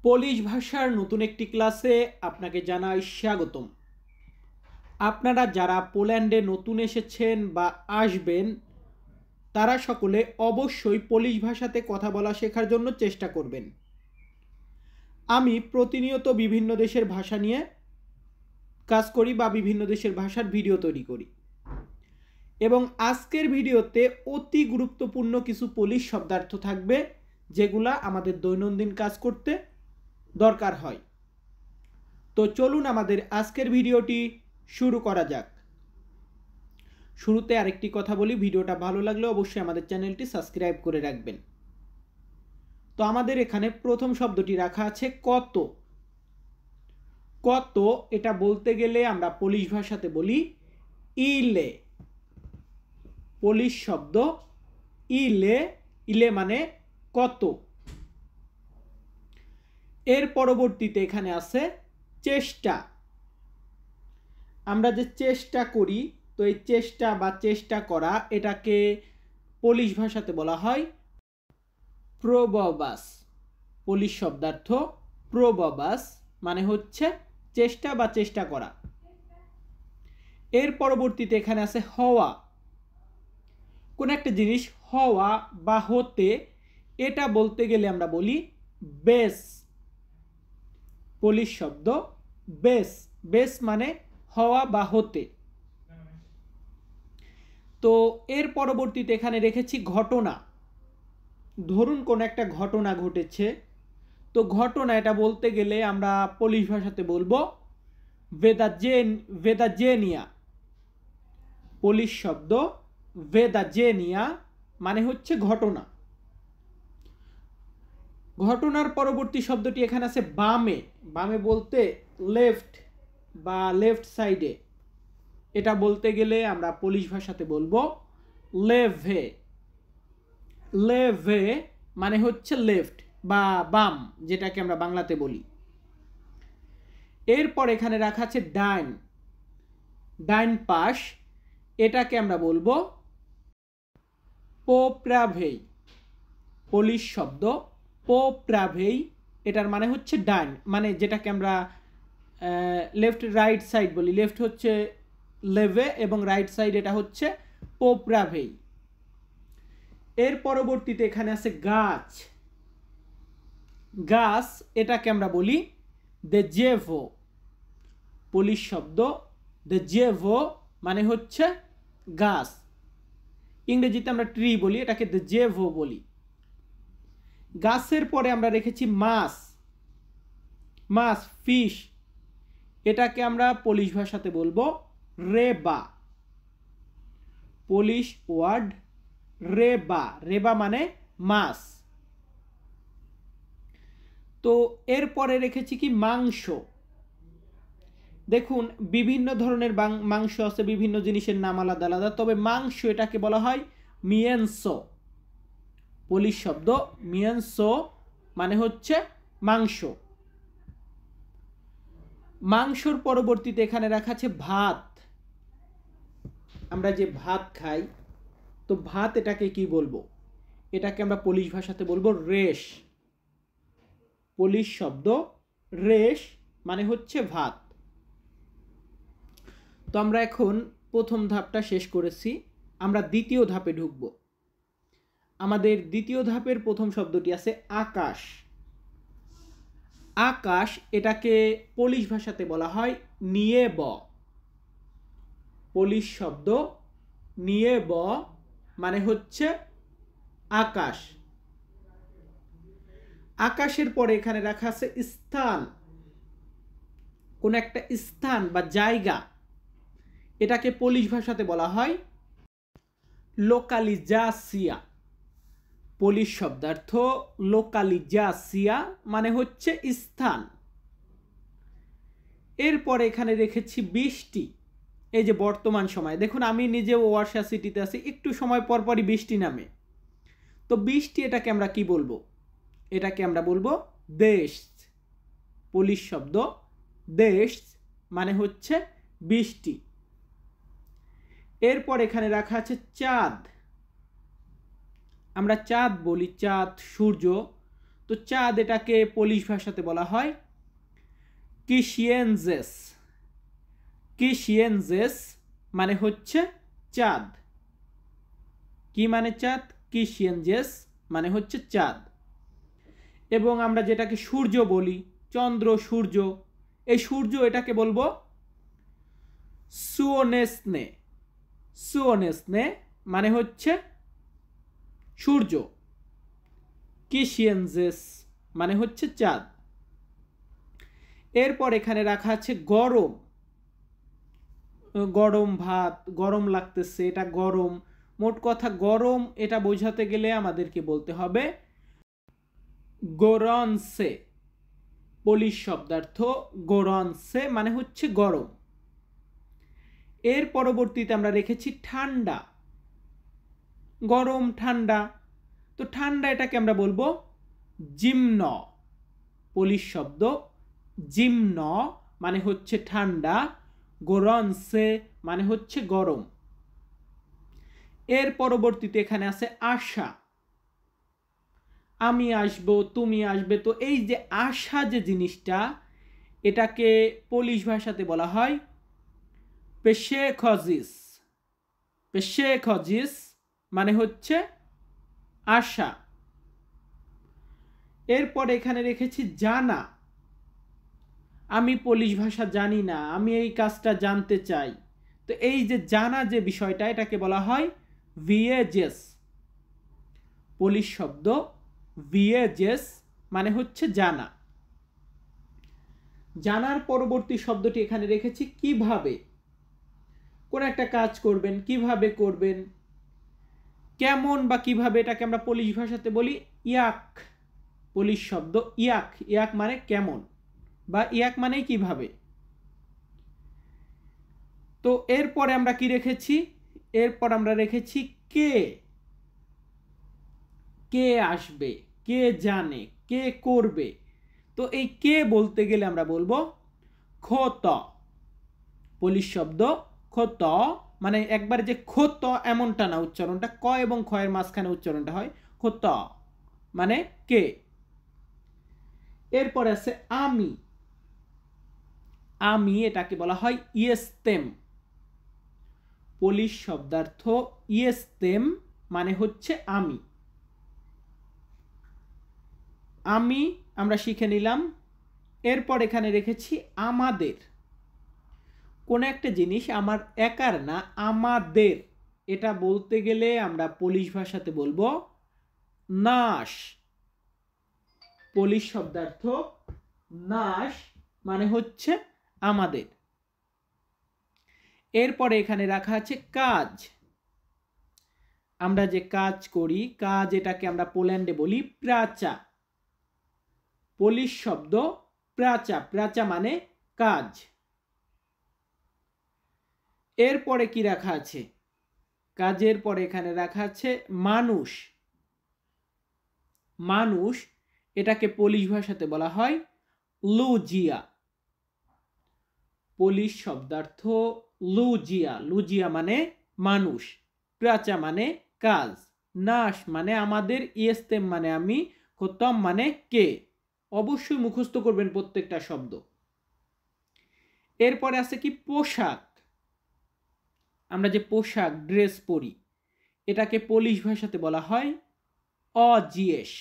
Polish ভাষার নতুন একটি ক্লাসে আপনাকে জানাই স্বাগতম। আপনারা যারা পোল্যান্ডে নতুন এসেছেন বা আসবেন তারা সকলে অবশ্যই পোলিশ ভাষাতে কথা বলা শেখার জন্য চেষ্টা করবেন। আমি প্রতিনিয়ত বিভিন্ন দেশের ভাষা নিয়ে কাজ করি বা বিভিন্ন দেশের ভাষার ভিডিও তৈরি করি, এবং আজকের ভিডিওতে অতি গুরুত্বপূর্ণ কিছু পোলিশ শব্দার্থ থাকবে যেগুলা আমাদের দৈনন্দিন কাজ করতে দরকার হয়। তো চলুন আমাদের আজকের ভিডিওটি শুরু করা যাক। শুরুতে আরেকটি কথা বলি, ভিডিওটা ভালো লাগলে অবশ্যই আমাদের চ্যানেলটি সাবস্ক্রাইব করে রাখবেন। তো আমাদের এখানে প্রথম শব্দটি রাখা আছে কত। কত এটা বলতে গেলে আমরা পোলিশ ভাষাতে বলি ইলে। পোলিশ শব্দ ইলে, ইলে মানে কত। এর পরবর্তীতে এখানে আছে চেষ্টা। আমরা যে চেষ্টা করি, তো এই চেষ্টা বা চেষ্টা করা এটাকে পোলিশ ভাষাতে বলা হয় প্রোববাস। পোলিশ শব্দার্থ প্রোববাস মানে হচ্ছে চেষ্টা বা চেষ্টা করা। এর পরবর্তীতে এখানে আছে হওয়া। কোন একটা জিনিস হওয়া বা হতে, এটা বলতে গেলে আমরা বলি বেস। পোলিশ শব্দ বেস। বেস মানে হওয়া বা হতে। তো এর পরবর্তীতে এখানে রেখেছি ঘটনা। ধরুন কোন একটা ঘটনা ঘটেছে, তো ঘটনা এটা বলতে গেলে আমরা পোলিশ ভাষাতে বলবো ভেদাজেনিয়া। পোলিশ শব্দ ভেদাজেনিয়া মানে হচ্ছে ঘটনা। ঘটনার পরবর্তী শব্দটি এখানে আছে বামে। বামে বলতে লেফট বা লেফট সাইডে, এটা বলতে গেলে আমরা পোলিশ ভাষাতে বলবো লেভে। লেভে মানে হচ্ছে লেফট বা বাম, যেটাকে আমরা বাংলাতে বলি। এরপর এখানে রাখা আছে ডাইন। ডাইন পাশ, এটাকে আমরা বলবো পোপ্রাভেই। পোলিশ শব্দ পোপ্রাভেই, এটার মানে হচ্ছে ডাইন, মানে যেটাকে আমরা লেফট রাইট সাইড বলি। লেফট হচ্ছে লেভে এবং রাইট সাইড এটা হচ্ছে পোপ্রাভেই। এর পরবর্তীতে এখানে আছে গাছ। গাছ এটাকে আমরা বলি দেজেভো। পোলিশ শব্দ দেজেভো মানে হচ্ছে গাছ। ইংরেজিতে আমরা ট্রি বলি, এটাকে দেজেভো বলি। গাছের পরে আমরা রেখেছি মাছ। মাছ ফিশ, এটাকে আমরা পোলিশ ভাষাতে বলবো রেবা। পোলিশ ওয়ার্ড রেবা। রেবা মানে মাছ। তো এরপরে রেখেছি কি মাংস। দেখুন বিভিন্ন ধরনের মাংস আছে, বিভিন্ন জিনিসের নাম আলাদা আলাদা, তবে মাংস এটাকে বলা হয় মিয়েনসো। পোলিশ শব্দ মিয়েনসো মানে হচ্ছে মাংস। মাংসর পরবর্তীতে এখানে রাখা আছে ভাত। আমরা যে ভাত খাই, তো ভাত এটাকে কি বলবো? এটাকে আমরা পোলিশ ভাষাতে বলবো রেশ। পোলিশ শব্দ রেশ মানে হচ্ছে ভাত। তো আমরা এখন প্রথম ধাপটা শেষ করেছি, আমরা দ্বিতীয় ধাপে ঢুকব। আমাদের দ্বিতীয় ধাপের প্রথম শব্দটি আছে আকাশ। আকাশ এটাকে পোলিশ ভাষাতে বলা হয় নিয়েব। পোলিশ শব্দ নিয়েব মানে হচ্ছে আকাশ। আকাশের পরে এখানে রাখা আছে স্থান। কোন একটা স্থান বা জায়গা, এটাকে পোলিশ ভাষাতে বলা হয় লোকালিজাসিয়া। পোলিশ শব্দার্থ লোকালিজাসিয়া মানে হচ্ছে স্থান। এরপরে এখানে রেখেছি বৃষ্টি। এই যে বর্তমান সময়, দেখুন আমি নিজেও ওয়ারশা সিটিতে আছি, একটু সময় পর পরই বৃষ্টি নামে। তো বৃষ্টি এটাকে আমরা কি বলবো? এটাকে আমরা বলবো দেশ। পোলিশ শব্দ দেশ মানে হচ্ছে বৃষ্টি। এরপর এখানে রাখা আছে চাঁদ। আমরা চাঁদ বলি, চাঁদ সূর্য। তো চাঁদ এটাকে পোলিশ ভাষাতে বলা হয় কিশিয়েনজেস। কিশিয়েনজেস মানে হচ্ছে চাঁদ। কি মানে চাঁদ? কিশিয়েনজেস মানে হচ্ছে চাঁদ। এবং আমরা যেটাকে সূর্য বলি, চন্দ্র, সূর্য, এই সূর্য এটাকে বলবো সুওনেসনে। সুওনেসনে মানে হচ্ছে সূর্য। কিশিয়েনজেস মানে হচ্ছে চাঁদ। এরপর এখানে রাখা আছে গরম। গরম ভাত, গরম লাগতেছে, এটা গরম। মোট কথা গরম এটা বোঝাতে গেলে আমাদেরকে বলতে হবে গোরনসে। পোলিশ শব্দার্থ গোরনসে মানে হচ্ছে গরম। এর পরবর্তীতে আমরা রেখেছি ঠান্ডা। গরম ঠান্ডা, তো ঠান্ডা এটাকে আমরা বলবো জিমন। পোলিশ শব্দ জিমন মানে হচ্ছে ঠান্ডা, গোরনসে মানে হচ্ছে গরম। এর পরবর্তীতে এখানে আছে আশা। আমি আসব, তুমি আসবে, তো এই যে আশা যে জিনিসটা, এটাকে পোলিশ ভাষাতে বলা হয় পেশেখজিস। পেশেখজিস মানে হচ্ছে আশা। এরপর এখানে রেখেছি জানা। আমি পোলিশ ভাষা জানি না, আমি এই কাজটা জানতে চাই। তো এই যে জানা যে বিষয়টা, এটাকে বলা হয় ভিয়েজেস। পোলিশ শব্দ ভিয়েজেস মানে হচ্ছে জানা। জানার পরবর্তী শব্দটি এখানে রেখেছি কিভাবে। কোন একটা কাজ করবেন, কিভাবে করবেন, কেমন বা কিভাবে, এটাকে আমরা পোলিশ ভাষাতে বলি ইয়াক। পোলিশ শব্দ ইয়াক। ইয়াক মানে কেমন বা ইয়াক মানে কিভাবে। তো এরপরে আমরা কি রেখেছি? এরপর আমরা রেখেছি কে। কে আসবে, কে জানে, কে করবে। তো এই কে বলতে গেলে আমরা বলবো খোত। পোলিশ শব্দ খোত মানে একবার যে খোত এমনটা না, উচ্চারণটা ক এবং খ এর মাঝখানে উচ্চারণটা হয় খোত মানে কে। এরপর আছে আমি। আমি এটাকে বলা হয় ইয়েস্তেম। পোলিশ শব্দার্থ ইয়েস্তেম মানে হচ্ছে আমি। আমি আমরা শিখে নিলাম। এরপর এখানে রেখেছি আমাদের। কোন একটা জিনিস আমার একার না, আমাদের, এটা বলতে গেলে আমরা পোলিশ ভাষাতে বলবো নাশ। পোলিশ শব্দার্থ নাশ মানে হচ্ছে আমাদের। এরপরে এখানে রাখা আছে কাজ। আমরা যে কাজ করি, কাজ, এটাকে আমরা পোল্যান্ডে বলি প্রাচা। পোলিশ শব্দ প্রাচা। প্রাচা মানে কাজ। এরপরে কি রাখা আছে? কাজের পরে এখানে রাখা আছে মানুষ। মানুষ এটাকে পোলিশ ভাষাতে বলা হয় লুজিয়া। পোলিশ শব্দার্থ লুজিয়া। লুজিয়া মানে মানুষ, প্রাচা মানে কাজ, নাশ মানে আমাদের, ইয়েস্তেম মানে আমি, খতম মানে কে। অবশ্যই মুখস্থ করবেন প্রত্যেকটা শব্দ। এরপরে আছে কি পোশাক। আমরা যে পোশাক ড্রেস পরি, এটাকে পোলিশ ভাষাতে বলা হয় অজিয়েস।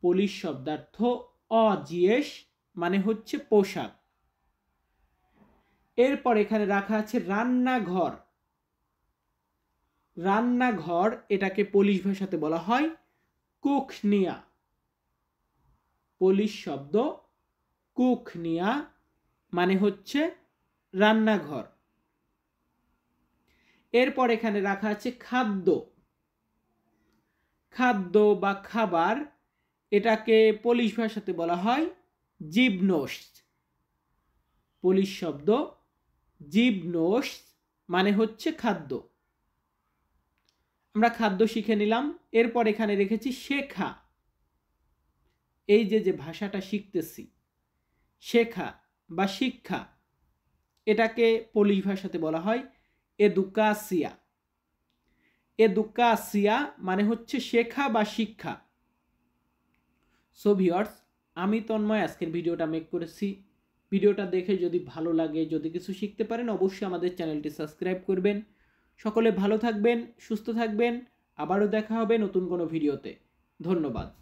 পোলিশ শব্দার্থ অজিয়েস মানে হচ্ছে পোশাক। এরপর এখানে রাখা আছে রান্নাঘর। রান্নাঘর এটাকে পোলিশ ভাষাতে বলা হয় কুখনিয়া। পোলিশ শব্দ কুখনিয়া মানে হচ্ছে রান্নাঘর। এরপর এখানে রাখা আছে খাদ্য। খাদ্য বা খাবার এটাকে পোলিশ ভাষাতে বলা হয় জিবনোস। পোলিশ শব্দ জিবনোস মানে হচ্ছে খাদ্য। আমরা খাদ্য শিখে নিলাম। এরপর এখানে রেখেছি শেখা। এই যে ভাষাটা শিখতেছি, শেখা বা শিক্ষা, এটাকে পোলিশ ভাষাতে বলা হয় এদুকাসিয়া। এদুকাসিয়া মানে হচ্ছে শেখা বা শিক্ষা। সো ভিউয়ার্স, আমি তন্ময় আজকের ভিডিওটা মেক করেছি। ভিডিওটা দেখে যদি ভালো লাগে, যদি কিছু শিখতে পারেন, অবশ্যই আমাদের চ্যানেলটি সাবস্ক্রাইব করবেন। সকলে ভালো থাকবেন, সুস্থ থাকবেন। আবারও দেখা হবে নতুন কোনো ভিডিওতে। ধন্যবাদ।